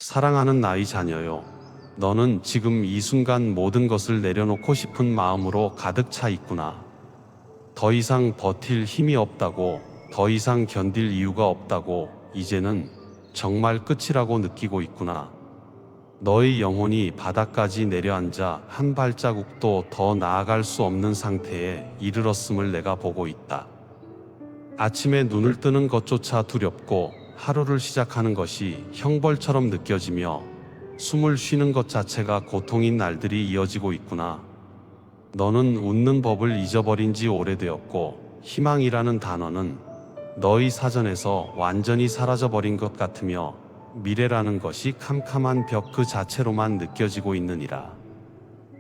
사랑하는 나의 자녀요. 너는 지금 이 순간 모든 것을 내려놓고 싶은 마음으로 가득 차 있구나. 더 이상 버틸 힘이 없다고, 더 이상 견딜 이유가 없다고, 이제는 정말 끝이라고 느끼고 있구나. 너의 영혼이 바닥까지 내려앉아 한 발자국도 더 나아갈 수 없는 상태에 이르렀음을 내가 보고 있다. 아침에 눈을 뜨는 것조차 두렵고 하루를 시작하는 것이 형벌처럼 느껴지며 숨을 쉬는 것 자체가 고통인 날들이 이어지고 있구나. 너는 웃는 법을 잊어버린 지 오래되었고 희망이라는 단어는 너의 사전에서 완전히 사라져버린 것 같으며 미래라는 것이 캄캄한 벽 그 자체로만 느껴지고 있느니라.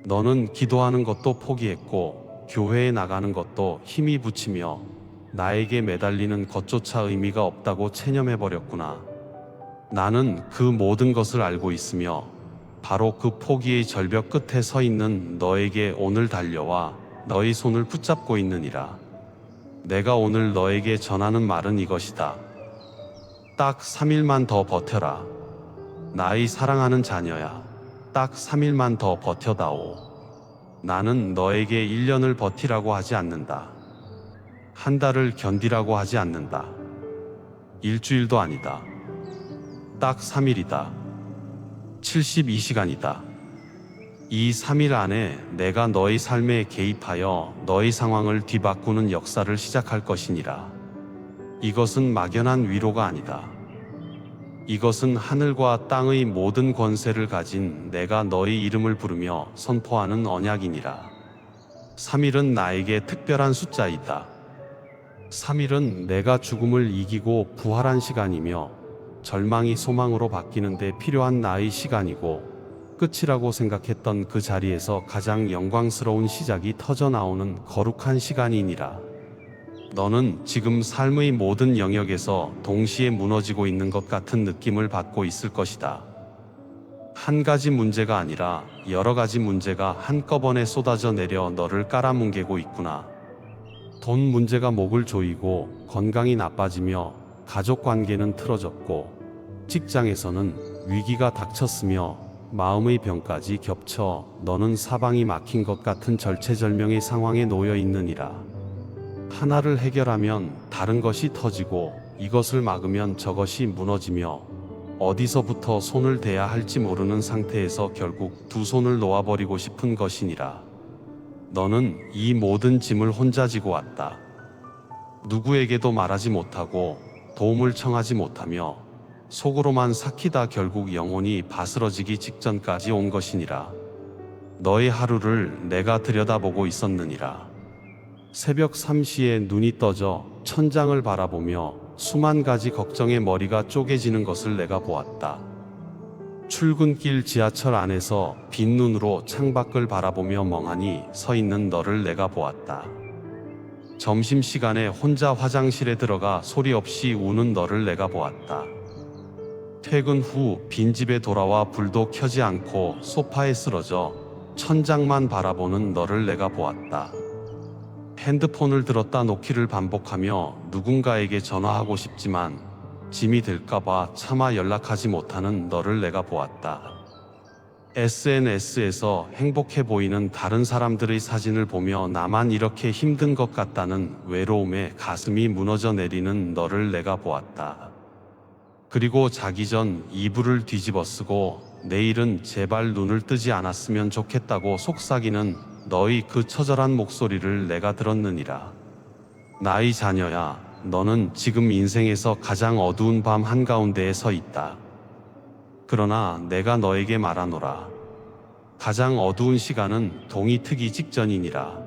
너는 기도하는 것도 포기했고 교회에 나가는 것도 힘이 부치며 나에게 매달리는 것조차 의미가 없다고 체념해버렸구나. 나는 그 모든 것을 알고 있으며 바로 그 포기의 절벽 끝에 서 있는 너에게 오늘 달려와 너의 손을 붙잡고 있느니라. 내가 오늘 너에게 전하는 말은 이것이다. 딱 3일만 더 버텨라. 나의 사랑하는 자녀야. 딱 3일만 더 버텨다오. 나는 너에게 1년을 버티라고 하지 않는다. 한 달을 견디라고 하지 않는다. 일주일도 아니다. 딱 3일이다. 72시간이다. 이 3일 안에 내가 너의 삶에 개입하여 너의 상황을 뒤바꾸는 역사를 시작할 것이니라. 이것은 막연한 위로가 아니다. 이것은 하늘과 땅의 모든 권세를 가진 내가 너의 이름을 부르며 선포하는 언약이니라. 3일은 나에게 특별한 숫자이다. 3일은 내가 죽음을 이기고 부활한 시간이며 절망이 소망으로 바뀌는 데 필요한 나의 시간이고 끝이라고 생각했던 그 자리에서 가장 영광스러운 시작이 터져나오는 거룩한 시간이니라. 너는 지금 삶의 모든 영역에서 동시에 무너지고 있는 것 같은 느낌을 받고 있을 것이다. 한 가지 문제가 아니라 여러 가지 문제가 한꺼번에 쏟아져 내려 너를 깔아뭉개고 있구나. 돈 문제가 목을 조이고 건강이 나빠지며 가족 관계는 틀어졌고 직장에서는 위기가 닥쳤으며 마음의 병까지 겹쳐 너는 사방이 막힌 것 같은 절체절명의 상황에 놓여 있느니라. 하나를 해결하면 다른 것이 터지고 이것을 막으면 저것이 무너지며 어디서부터 손을 대야 할지 모르는 상태에서 결국 두 손을 놓아버리고 싶은 것이니라. 너는 이 모든 짐을 혼자 지고 왔다. 누구에게도 말하지 못하고 도움을 청하지 못하며 속으로만 삭히다 결국 영혼이 바스러지기 직전까지 온 것이니라. 너의 하루를 내가 들여다보고 있었느니라. 새벽 3시에 눈이 떠져 천장을 바라보며 수만 가지 걱정의 머리가 쪼개지는 것을 내가 보았다. 출근길 지하철 안에서 빈 눈으로 창밖을 바라보며 멍하니 서 있는 너를 내가 보았다. 점심시간에 혼자 화장실에 들어가 소리 없이 우는 너를 내가 보았다. 퇴근 후 빈집에 돌아와 불도 켜지 않고 소파에 쓰러져 천장만 바라보는 너를 내가 보았다. 핸드폰을 들었다 놓기를 반복하며 누군가에게 전화하고 싶지만 짐이 될까봐 차마 연락하지 못하는 너를 내가 보았다. SNS에서 행복해 보이는 다른 사람들의 사진을 보며 나만 이렇게 힘든 것 같다는 외로움에 가슴이 무너져 내리는 너를 내가 보았다. 그리고 자기 전 이불을 뒤집어 쓰고 내일은 제발 눈을 뜨지 않았으면 좋겠다고 속삭이는 너의 그 처절한 목소리를 내가 들었느니라. 나의 자녀야, 너는 지금 인생에서 가장 어두운 밤 한가운데에 서 있다. 그러나 내가 너에게 말하노라. 가장 어두운 시간은 동이 트기 직전이니라.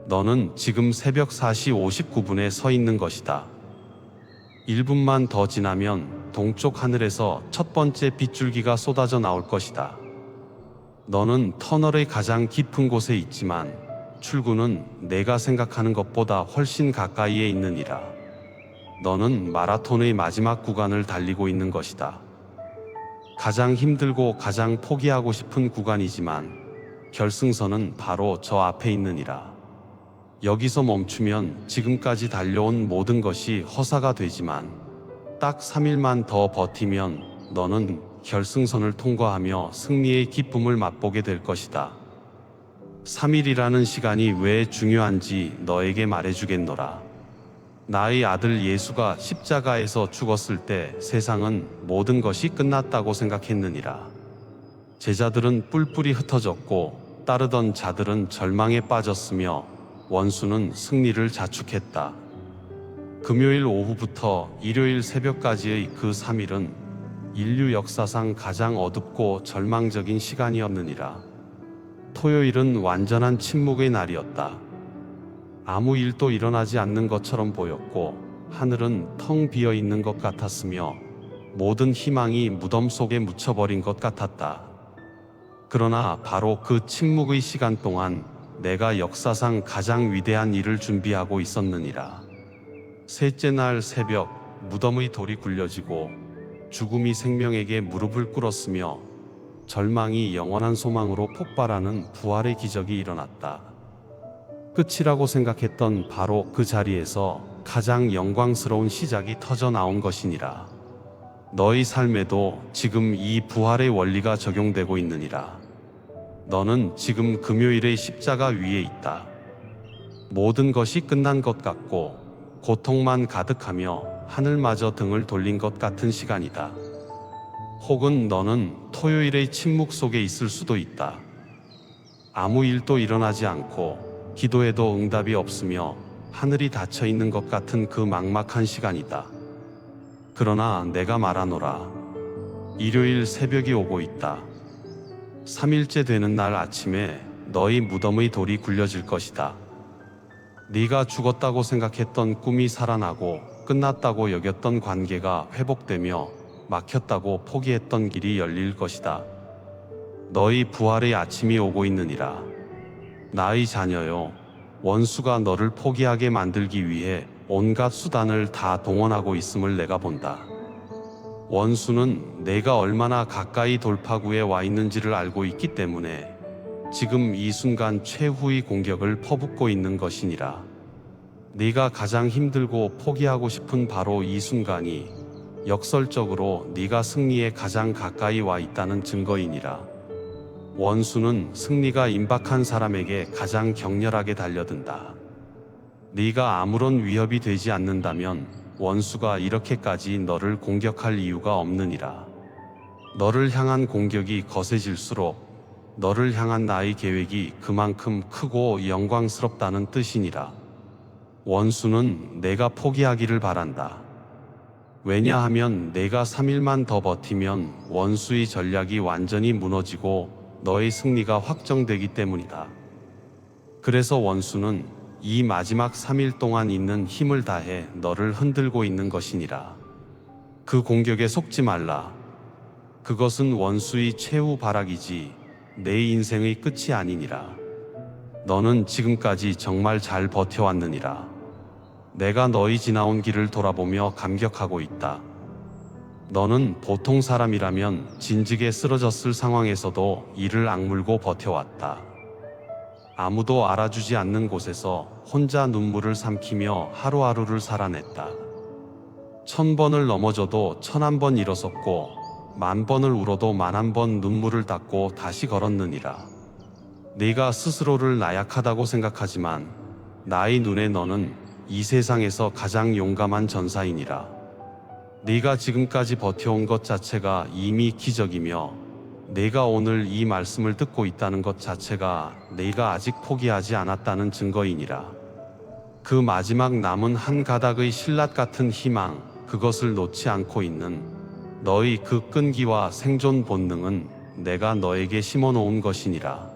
너는 지금 새벽 4시 59분에 서 있는 것이다. 1분만 더 지나면 동쪽 하늘에서 첫 번째 빗줄기가 쏟아져 나올 것이다. 너는 터널의 가장 깊은 곳에 있지만 출구는 내가 생각하는 것보다 훨씬 가까이에 있느니라. 너는 마라톤의 마지막 구간을 달리고 있는 것이다. 가장 힘들고 가장 포기하고 싶은 구간이지만 결승선은 바로 저 앞에 있느니라. 여기서 멈추면 지금까지 달려온 모든 것이 허사가 되지만 딱 3일만 더 버티면 너는 결승선을 통과하며 승리의 기쁨을 맛보게 될 것이다. 3일이라는 시간이 왜 중요한지 너에게 말해주겠노라. 나의 아들 예수가 십자가에서 죽었을 때 세상은 모든 것이 끝났다고 생각했느니라. 제자들은 뿔뿔이 흩어졌고 따르던 자들은 절망에 빠졌으며 원수는 승리를 자축했다. 금요일 오후부터 일요일 새벽까지의 그 3일은 인류 역사상 가장 어둡고 절망적인 시간이었느니라. 토요일은 완전한 침묵의 날이었다. 아무 일도 일어나지 않는 것처럼 보였고 하늘은 텅 비어 있는 것 같았으며 모든 희망이 무덤 속에 묻혀버린 것 같았다. 그러나 바로 그 침묵의 시간 동안 내가 역사상 가장 위대한 일을 준비하고 있었느니라. 셋째 날 새벽, 무덤의 돌이 굴려지고 죽음이 생명에게 무릎을 꿇었으며 절망이 영원한 소망으로 폭발하는 부활의 기적이 일어났다. 끝이라고 생각했던 바로 그 자리에서 가장 영광스러운 시작이 터져 나온 것이니라. 너희 삶에도 지금 이 부활의 원리가 적용되고 있느니라. 너는 지금 금요일의 십자가 위에 있다. 모든 것이 끝난 것 같고 고통만 가득하며 하늘마저 등을 돌린 것 같은 시간이다. 혹은 너는 토요일의 침묵 속에 있을 수도 있다. 아무 일도 일어나지 않고 기도해도 응답이 없으며 하늘이 닫혀 있는 것 같은 그 막막한 시간이다. 그러나 내가 말하노라. 일요일 새벽이 오고 있다. 3일째 되는 날 아침에 너희 무덤의 돌이 굴려질 것이다. 네가 죽었다고 생각했던 꿈이 살아나고 끝났다고 여겼던 관계가 회복되며 막혔다고 포기했던 길이 열릴 것이다. 너희 부활의 아침이 오고 있느니라. 나의 자녀여, 원수가 너를 포기하게 만들기 위해 온갖 수단을 다 동원하고 있음을 내가 본다. 원수는 내가 얼마나 가까이 돌파구에 와 있는지를 알고 있기 때문에 지금 이 순간 최후의 공격을 퍼붓고 있는 것이니라. 네가 가장 힘들고 포기하고 싶은 바로 이 순간이 역설적으로 네가 승리에 가장 가까이 와 있다는 증거이니라. 원수는 승리가 임박한 사람에게 가장 격렬하게 달려든다. 네가 아무런 위협이 되지 않는다면 원수가 이렇게까지 너를 공격할 이유가 없느니라. 너를 향한 공격이 거세질수록 너를 향한 나의 계획이 그만큼 크고 영광스럽다는 뜻이니라. 원수는 내가 포기하기를 바란다. 왜냐하면 내가 3일만 더 버티면 원수의 전략이 완전히 무너지고 너의 승리가 확정되기 때문이다. 그래서 원수는 이 마지막 3일 동안 있는 힘을 다해 너를 흔들고 있는 것이니라. 그 공격에 속지 말라. 그것은 원수의 최후 발악이지 내 인생의 끝이 아니니라. 너는 지금까지 정말 잘 버텨왔느니라. 내가 너희 지나온 길을 돌아보며 감격하고 있다. 너는 보통 사람이라면 진즉에 쓰러졌을 상황에서도 이를 악물고 버텨왔다. 아무도 알아주지 않는 곳에서 혼자 눈물을 삼키며 하루하루를 살아냈다. 1000번을 넘어져도 1001번 일어섰고 10,000번을 울어도 10,000번 눈물을 닦고 다시 걸었느니라. 네가 스스로를 나약하다고 생각하지만 나의 눈에 너는 이 세상에서 가장 용감한 전사이니라. 네가 지금까지 버텨온 것 자체가 이미 기적이며 내가 오늘 이 말씀을 듣고 있다는 것 자체가 네가 아직 포기하지 않았다는 증거이니라. 그 마지막 남은 한 가닥의 신라 같은 희망, 그것을 놓지 않고 있는 너의 그 끈기와 생존 본능은 내가 너에게 심어놓은 것이니라.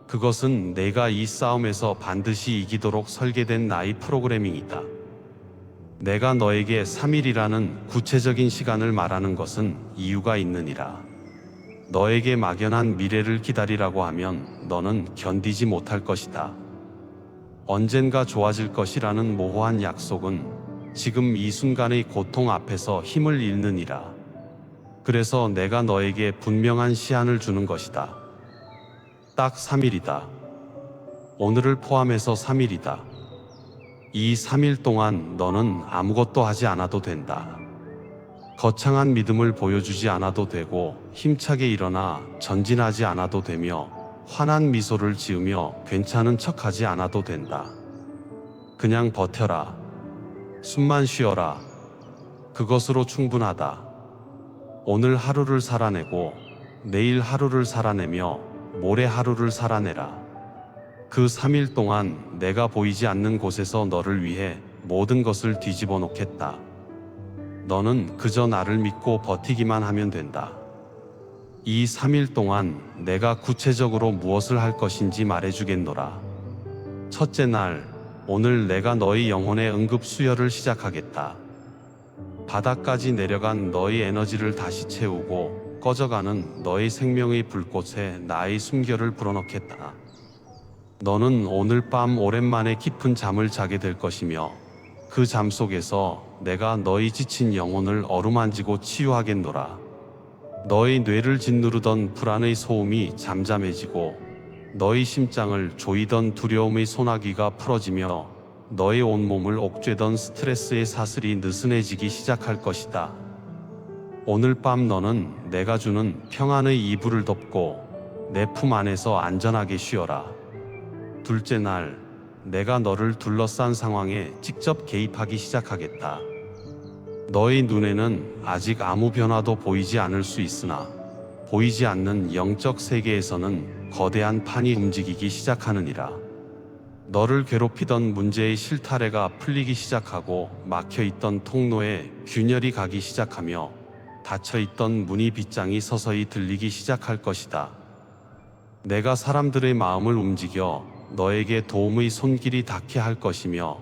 그것은 내가 이 싸움에서 반드시 이기도록 설계된 나의 프로그래밍이다. 내가 너에게 3일이라는 구체적인 시간을 말하는 것은 이유가 있느니라. 너에게 막연한 미래를 기다리라고 하면 너는 견디지 못할 것이다. 언젠가 좋아질 것이라는 모호한 약속은 지금 이 순간의 고통 앞에서 힘을 잃느니라. 그래서 내가 너에게 분명한 시한을 주는 것이다. 딱 3일이다. 오늘을 포함해서 3일이다. 이 3일 동안 너는 아무것도 하지 않아도 된다. 거창한 믿음을 보여주지 않아도 되고 힘차게 일어나 전진하지 않아도 되며 환한 미소를 지으며 괜찮은 척하지 않아도 된다. 그냥 버텨라. 숨만 쉬어라. 그것으로 충분하다. 오늘 하루를 살아내고 내일 하루를 살아내며 모레 하루를 살아내라. 그 3일 동안 내가 보이지 않는 곳에서 너를 위해 모든 것을 뒤집어 놓겠다. 너는 그저 나를 믿고 버티기만 하면 된다. 이 3일 동안 내가 구체적으로 무엇을 할 것인지 말해주겠노라. 첫째 날, 오늘 내가 너희 영혼의 응급 수혈을 시작하겠다. 바닥까지 내려간 너희 에너지를 다시 채우고 꺼져가는 너희 생명의 불꽃에 나의 숨결을 불어넣겠다. 너는 오늘 밤 오랜만에 깊은 잠을 자게 될 것이며 그 잠 속에서 내가 너희 지친 영혼을 어루만지고 치유하겠노라. 너희 뇌를 짓누르던 불안의 소음이 잠잠해지고 너희 심장을 조이던 두려움의 소나기가 풀어지며 너의 온몸을 옥죄던 스트레스의 사슬이 느슨해지기 시작할 것이다. 오늘 밤 너는 내가 주는 평안의 이불을 덮고 내 품 안에서 안전하게 쉬어라. 둘째 날, 내가 너를 둘러싼 상황에 직접 개입하기 시작하겠다. 너의 눈에는 아직 아무 변화도 보이지 않을 수 있으나 보이지 않는 영적 세계에서는 거대한 판이 움직이기 시작하느니라. 너를 괴롭히던 문제의 실타래가 풀리기 시작하고 막혀있던 통로에 균열이 가기 시작하며 닫혀있던 문이 빗장이 서서히 들리기 시작할 것이다. 내가 사람들의 마음을 움직여 너에게 도움의 손길이 닿게 할 것이며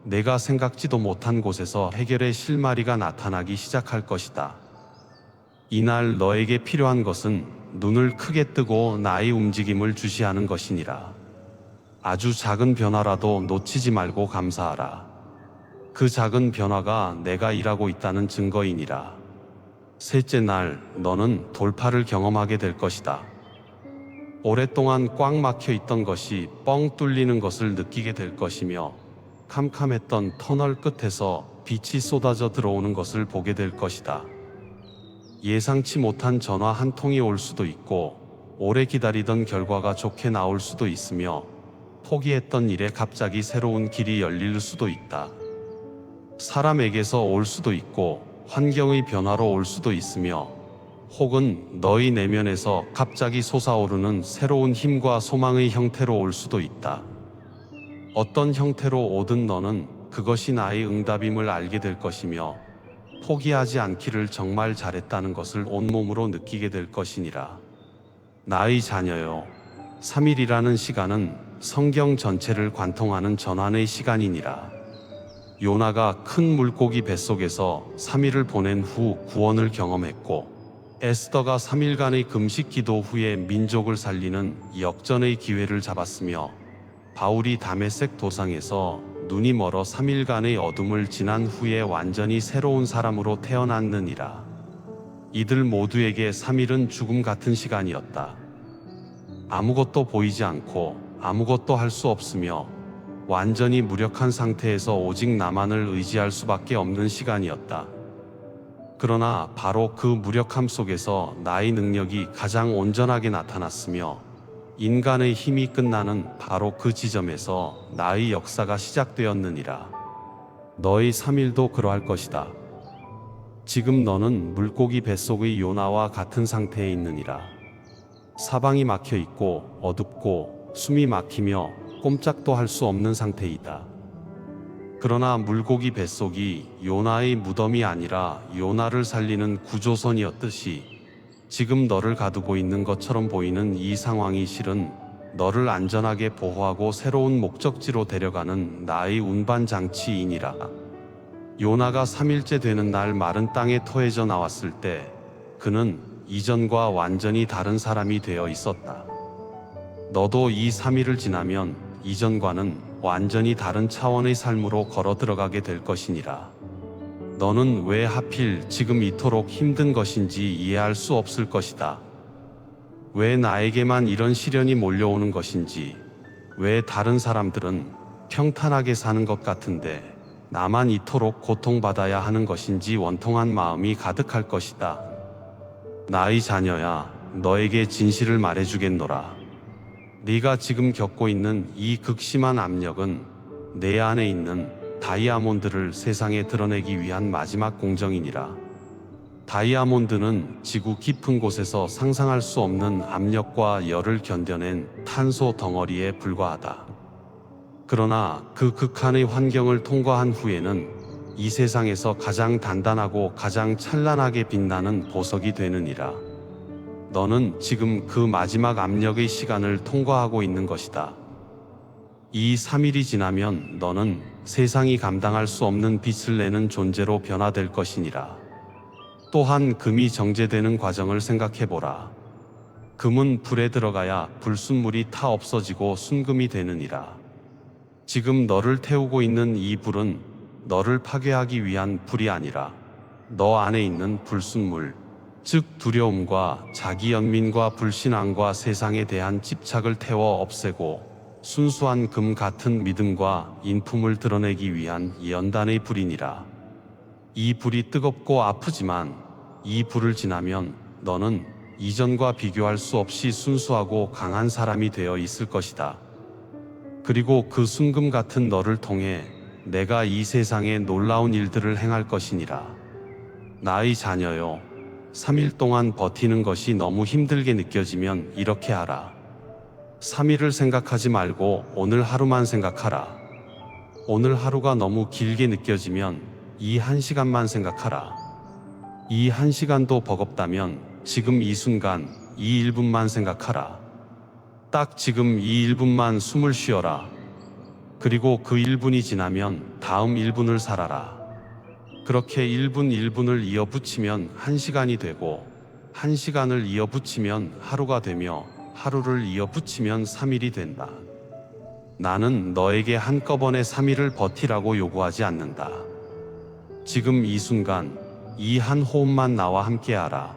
내가 생각지도 못한 곳에서 해결의 실마리가 나타나기 시작할 것이다. 이날 너에게 필요한 것은 눈을 크게 뜨고 나의 움직임을 주시하는 것이니라. 아주 작은 변화라도 놓치지 말고 감사하라. 그 작은 변화가 내가 일하고 있다는 증거이니라. 셋째 날, 너는 돌파를 경험하게 될 것이다. 오랫동안 꽉 막혀 있던 것이 뻥 뚫리는 것을 느끼게 될 것이며 캄캄했던 터널 끝에서 빛이 쏟아져 들어오는 것을 보게 될 것이다. 예상치 못한 전화 한 통이 올 수도 있고 오래 기다리던 결과가 좋게 나올 수도 있으며 포기했던 일에 갑자기 새로운 길이 열릴 수도 있다. 사람에게서 올 수도 있고 환경의 변화로 올 수도 있으며 혹은 너희 내면에서 갑자기 솟아오르는 새로운 힘과 소망의 형태로 올 수도 있다. 어떤 형태로 오든 너는 그것이 나의 응답임을 알게 될 것이며 포기하지 않기를 정말 잘했다는 것을 온몸으로 느끼게 될 것이니라. 나의 자녀여, 3일이라는 시간은 성경 전체를 관통하는 전환의 시간이니라. 요나가 큰 물고기 뱃속에서 3일을 보낸 후 구원을 경험했고 에스더가 3일간의 금식 기도 후에 민족을 살리는 역전의 기회를 잡았으며 바울이 다메섹 도상에서 눈이 멀어 3일간의 어둠을 지난 후에 완전히 새로운 사람으로 태어났느니라. 이들 모두에게 3일은 죽음 같은 시간이었다. 아무것도 보이지 않고 아무것도 할 수 없으며 완전히 무력한 상태에서 오직 나만을 의지할 수밖에 없는 시간이었다. 그러나 바로 그 무력함 속에서 나의 능력이 가장 온전하게 나타났으며 인간의 힘이 끝나는 바로 그 지점에서 나의 역사가 시작되었느니라. 너의 3일도 그러할 것이다. 지금 너는 물고기 뱃속의 요나와 같은 상태에 있느니라. 사방이 막혀 있고 어둡고 숨이 막히며 꼼짝도 할 수 없는 상태이다. 그러나 물고기 뱃속이 요나의 무덤이 아니라 요나를 살리는 구조선이었듯이 지금 너를 가두고 있는 것처럼 보이는 이 상황이 실은 너를 안전하게 보호하고 새로운 목적지로 데려가는 나의 운반장치이니라. 요나가 3일째 되는 날 마른 땅에 토해져 나왔을 때 그는 이전과 완전히 다른 사람이 되어 있었다. 너도 이 3일을 지나면 이전과는 완전히 다른 차원의 삶으로 걸어 들어가게 될 것이니라. 너는 왜 하필 지금 이토록 힘든 것인지 이해할 수 없을 것이다. 왜 나에게만 이런 시련이 몰려오는 것인지, 왜 다른 사람들은 평탄하게 사는 것 같은데 나만 이토록 고통받아야 하는 것인지 원통한 마음이 가득할 것이다. 나의 자녀야, 너에게 진실을 말해주겠노라. 네가 지금 겪고 있는 이 극심한 압력은 내 안에 있는 다이아몬드를 세상에 드러내기 위한 마지막 공정이니라. 다이아몬드는 지구 깊은 곳에서 상상할 수 없는 압력과 열을 견뎌낸 탄소 덩어리에 불과하다. 그러나 그 극한의 환경을 통과한 후에는 이 세상에서 가장 단단하고 가장 찬란하게 빛나는 보석이 되느니라. 너는 지금 그 마지막 압력의 시간을 통과하고 있는 것이다. 이 3일이 지나면 너는 세상이 감당할 수 없는 빛을 내는 존재로 변화될 것이니라. 또한 금이 정제되는 과정을 생각해보라. 금은 불에 들어가야 불순물이 타 없어지고 순금이 되느니라. 지금 너를 태우고 있는 이 불은 너를 파괴하기 위한 불이 아니라 너 안에 있는 불순물, 즉 두려움과 자기연민과 불신앙과 세상에 대한 집착을 태워 없애고 순수한 금 같은 믿음과 인품을 드러내기 위한 연단의 불이니라. 이 불이 뜨겁고 아프지만 이 불을 지나면 너는 이전과 비교할 수 없이 순수하고 강한 사람이 되어 있을 것이다. 그리고 그 순금 같은 너를 통해 내가 이 세상에 놀라운 일들을 행할 것이니라. 나의 자녀여, 3일 동안 버티는 것이 너무 힘들게 느껴지면 이렇게 하라. 3일을 생각하지 말고 오늘 하루만 생각하라. 오늘 하루가 너무 길게 느껴지면 이 1시간만 생각하라. 이 1시간도 버겁다면 지금 이 순간 이 1분만 생각하라. 딱 지금 이 1분만 숨을 쉬어라. 그리고 그 1분이 지나면 다음 1분을 살아라. 그렇게 1분 1분을 이어붙이면 1시간이 되고 1시간을 이어붙이면 하루가 되며 하루를 이어붙이면 3일이 된다. 나는 너에게 한꺼번에 3일을 버티라고 요구하지 않는다. 지금 이 순간 이 한 호흡만 나와 함께하라.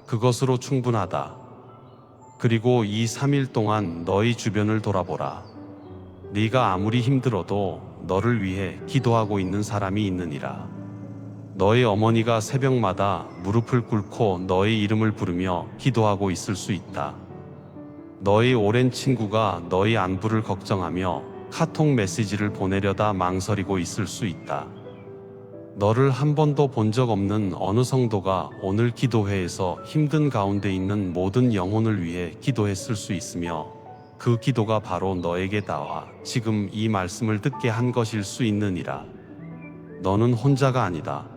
그것으로 충분하다. 그리고 이 3일 동안 너의 주변을 돌아보라. 네가 아무리 힘들어도 너를 위해 기도하고 있는 사람이 있느니라. 너의 어머니가 새벽마다 무릎을 꿇고 너의 이름을 부르며 기도하고 있을 수 있다. 너의 오랜 친구가 너의 안부를 걱정하며 카톡 메시지를 보내려다 망설이고 있을 수 있다. 너를 한 번도 본 적 없는 어느 성도가 오늘 기도회에서 힘든 가운데 있는 모든 영혼을 위해 기도했을 수 있으며 그 기도가 바로 너에게 닿아 지금 이 말씀을 듣게 한 것일 수 있느니라. 너는 혼자가 아니다.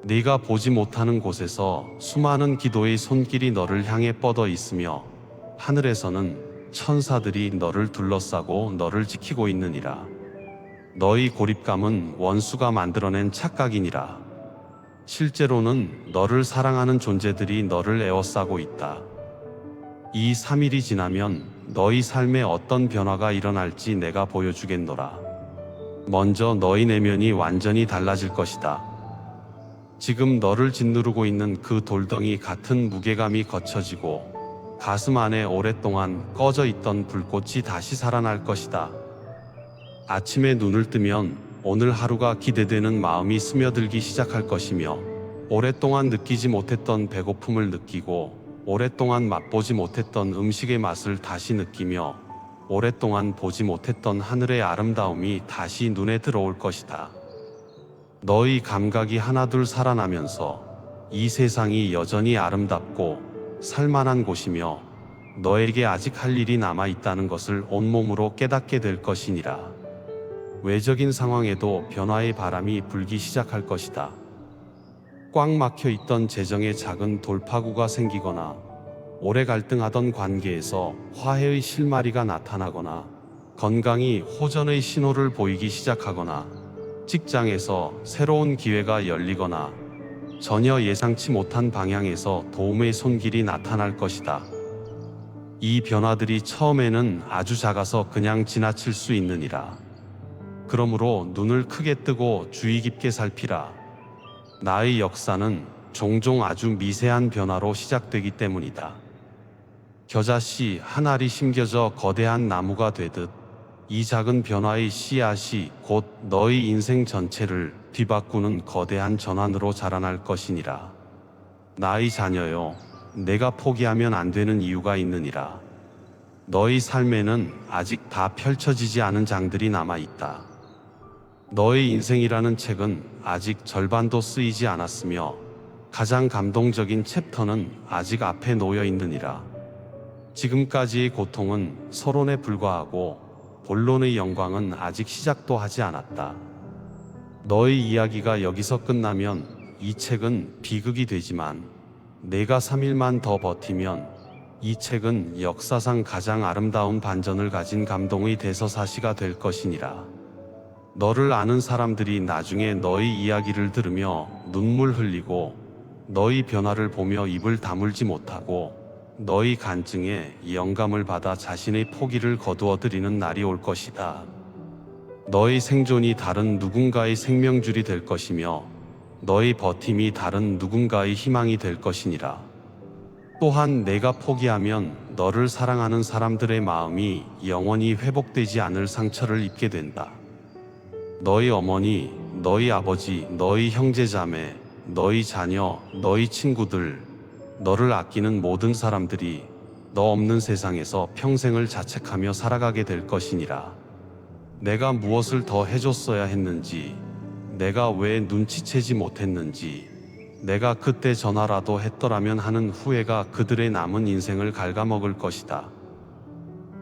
네가 보지 못하는 곳에서 수많은 기도의 손길이 너를 향해 뻗어 있으며 하늘에서는 천사들이 너를 둘러싸고 너를 지키고 있느니라. 너의 고립감은 원수가 만들어낸 착각이니라. 실제로는 너를 사랑하는 존재들이 너를 에워싸고 있다. 이 3일이 지나면 너의 삶에 어떤 변화가 일어날지 내가 보여주겠노라. 먼저 너의 내면이 완전히 달라질 것이다. 지금 너를 짓누르고 있는 그 돌덩이 같은 무게감이 거쳐지고 가슴 안에 오랫동안 꺼져 있던 불꽃이 다시 살아날 것이다. 아침에 눈을 뜨면 오늘 하루가 기대되는 마음이 스며들기 시작할 것이며 오랫동안 느끼지 못했던 배고픔을 느끼고 오랫동안 맛보지 못했던 음식의 맛을 다시 느끼며 오랫동안 보지 못했던 하늘의 아름다움이 다시 눈에 들어올 것이다. 너의 감각이 하나둘 살아나면서 이 세상이 여전히 아름답고 살만한 곳이며 너에게 아직 할 일이 남아 있다는 것을 온몸으로 깨닫게 될 것이니라. 외적인 상황에도 변화의 바람이 불기 시작할 것이다. 꽉 막혀 있던 재정의 작은 돌파구가 생기거나 오래 갈등하던 관계에서 화해의 실마리가 나타나거나 건강이 호전의 신호를 보이기 시작하거나 직장에서 새로운 기회가 열리거나 전혀 예상치 못한 방향에서 도움의 손길이 나타날 것이다. 이 변화들이 처음에는 아주 작아서 그냥 지나칠 수 있느니라. 그러므로 눈을 크게 뜨고 주의 깊게 살피라. 나의 역사는 종종 아주 미세한 변화로 시작되기 때문이다. 겨자씨 한 알이 심겨져 거대한 나무가 되듯 이 작은 변화의 씨앗이 곧 너희 인생 전체를 뒤바꾸는 거대한 전환으로 자라날 것이니라. 나의 자녀여, 내가 포기하면 안 되는 이유가 있느니라. 너희 삶에는 아직 다 펼쳐지지 않은 장들이 남아 있다. 너의 인생이라는 책은 아직 절반도 쓰이지 않았으며 가장 감동적인 챕터는 아직 앞에 놓여 있느니라. 지금까지의 고통은 서론에 불과하고 본론의 영광은 아직 시작도 하지 않았다. 너의 이야기가 여기서 끝나면 이 책은 비극이 되지만 내가 3일만 더 버티면 이 책은 역사상 가장 아름다운 반전을 가진 감동의 대서사시가 될 것이니라. 너를 아는 사람들이 나중에 너의 이야기를 들으며 눈물 흘리고 너의 변화를 보며 입을 다물지 못하고 너의 간증에 영감을 받아 자신의 포기를 거두어 드리는 날이 올 것이다. 너의 생존이 다른 누군가의 생명줄이 될 것이며 너의 버팀이 다른 누군가의 희망이 될 것이니라. 또한 내가 포기하면 너를 사랑하는 사람들의 마음이 영원히 회복되지 않을 상처를 입게 된다. 너희 어머니, 너희 아버지, 너희 형제자매, 너희 자녀, 너희 친구들, 너를 아끼는 모든 사람들이 너 없는 세상에서 평생을 자책하며 살아가게 될 것이니라. 내가 무엇을 더 해줬어야 했는지, 내가 왜 눈치채지 못했는지, 내가 그때 전화라도 했더라면 하는 후회가 그들의 남은 인생을 갉아먹을 것이다.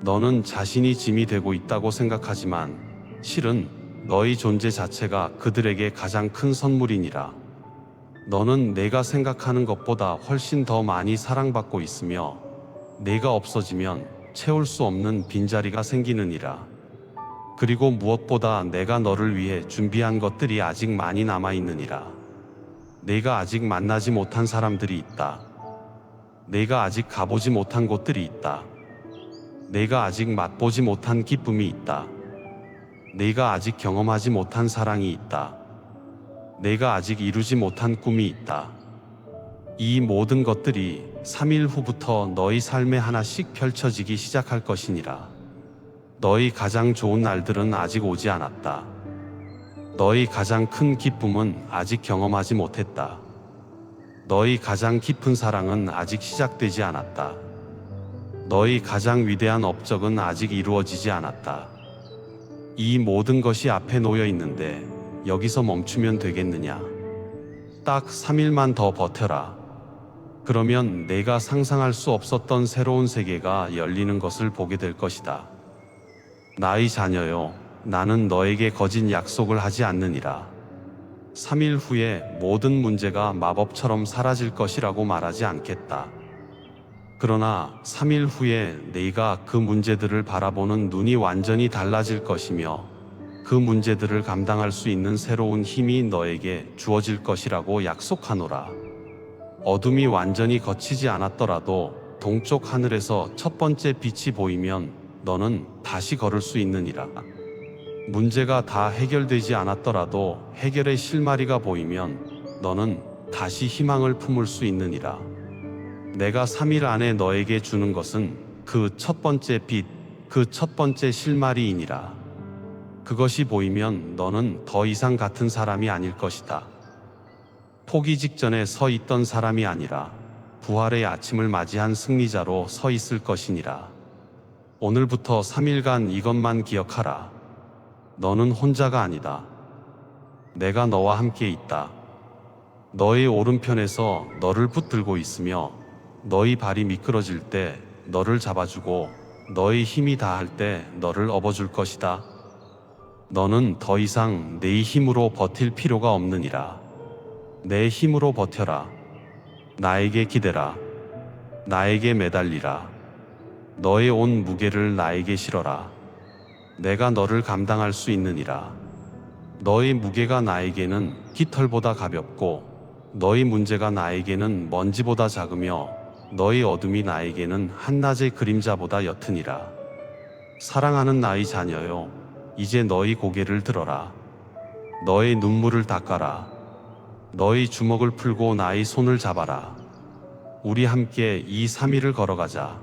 너는 자신이 짐이 되고 있다고 생각하지만 실은 너의 존재 자체가 그들에게 가장 큰 선물이니라. 너는 내가 생각하는 것보다 훨씬 더 많이 사랑받고 있으며 내가 없어지면 채울 수 없는 빈자리가 생기느니라. 그리고 무엇보다 내가 너를 위해 준비한 것들이 아직 많이 남아 있느니라. 내가 아직 만나지 못한 사람들이 있다. 내가 아직 가보지 못한 곳들이 있다. 내가 아직 맛보지 못한 기쁨이 있다. 내가 아직 경험하지 못한 사랑이 있다. 내가 아직 이루지 못한 꿈이 있다. 이 모든 것들이 3일 후부터 너희 삶에 하나씩 펼쳐지기 시작할 것이니라. 너희 가장 좋은 날들은 아직 오지 않았다. 너희 가장 큰 기쁨은 아직 경험하지 못했다. 너희 가장 깊은 사랑은 아직 시작되지 않았다. 너희 가장 위대한 업적은 아직 이루어지지 않았다. 이 모든 것이 앞에 놓여 있는데 여기서 멈추면 되겠느냐? 딱 3일만 더 버텨라. 그러면 내가 상상할 수 없었던 새로운 세계가 열리는 것을 보게 될 것이다. 나의 자녀여, 나는 너에게 거짓 약속을 하지 않느니라. 3일 후에 모든 문제가 마법처럼 사라질 것이라고 말하지 않겠다. 그러나 3일 후에 네가 그 문제들을 바라보는 눈이 완전히 달라질 것이며 그 문제들을 감당할 수 있는 새로운 힘이 너에게 주어질 것이라고 약속하노라. 어둠이 완전히 걷히지 않았더라도 동쪽 하늘에서 첫 번째 빛이 보이면 너는 다시 걸을 수 있느니라. 문제가 다 해결되지 않았더라도 해결의 실마리가 보이면 너는 다시 희망을 품을 수 있느니라. 내가 3일 안에 너에게 주는 것은 그 첫 번째 빛, 그 첫 번째 실마리이니라. 그것이 보이면 너는 더 이상 같은 사람이 아닐 것이다. 포기 직전에 서 있던 사람이 아니라 부활의 아침을 맞이한 승리자로 서 있을 것이니라. 오늘부터 3일간 이것만 기억하라. 너는 혼자가 아니다. 내가 너와 함께 있다. 너의 오른편에서 너를 붙들고 있으며 너의 발이 미끄러질 때 너를 잡아주고 너의 힘이 다할 때 너를 업어줄 것이다. 너는 더 이상 내 힘으로 버틸 필요가 없느니라. 내 힘으로 버텨라. 나에게 기대라. 나에게 매달리라. 너의 온 무게를 나에게 실어라. 내가 너를 감당할 수 있느니라. 너의 무게가 나에게는 깃털보다 가볍고 너의 문제가 나에게는 먼지보다 작으며 너의 어둠이 나에게는 한낮의 그림자보다 옅으니라. 사랑하는 나의 자녀여, 이제 너의 고개를 들어라. 너의 눈물을 닦아라. 너의 주먹을 풀고 나의 손을 잡아라. 우리 함께 이 3일을 걸어가자.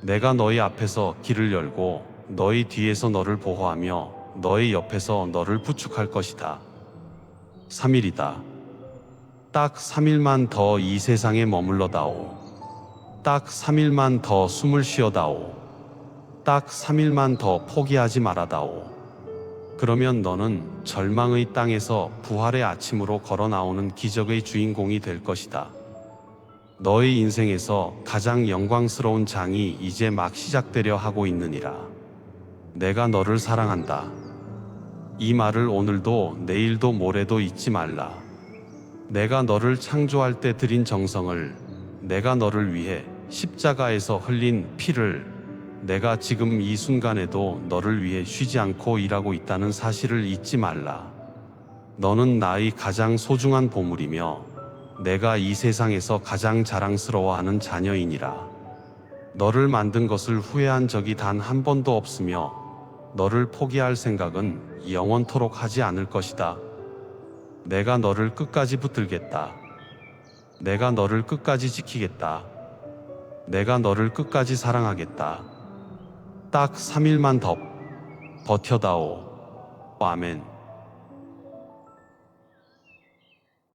내가 너희 앞에서 길을 열고 너희 뒤에서 너를 보호하며 너희 옆에서 너를 부축할 것이다. 3일이다. 딱 3일만 더 이 세상에 머물러다오. 딱 3일만 더 숨을 쉬어다오. 딱 3일만 더 포기하지 말아다오. 그러면 너는 절망의 땅에서 부활의 아침으로 걸어 나오는 기적의 주인공이 될 것이다. 너의 인생에서 가장 영광스러운 장이 이제 막 시작되려 하고 있느니라. 내가 너를 사랑한다. 이 말을 오늘도 내일도 모레도 잊지 말라. 내가 너를 창조할 때 들인 정성을, 내가 너를 위해 십자가에서 흘린 피를, 내가 지금 이 순간에도 너를 위해 쉬지 않고 일하고 있다는 사실을 잊지 말라. 너는 나의 가장 소중한 보물이며 내가 이 세상에서 가장 자랑스러워하는 자녀이니라. 너를 만든 것을 후회한 적이 단 한 번도 없으며 너를 포기할 생각은 영원토록 하지 않을 것이다. 내가 너를 끝까지 붙들겠다. 내가 너를 끝까지 지키겠다. 내가 너를 끝까지 사랑하겠다. 딱 3일만 더 버텨다오. 아멘.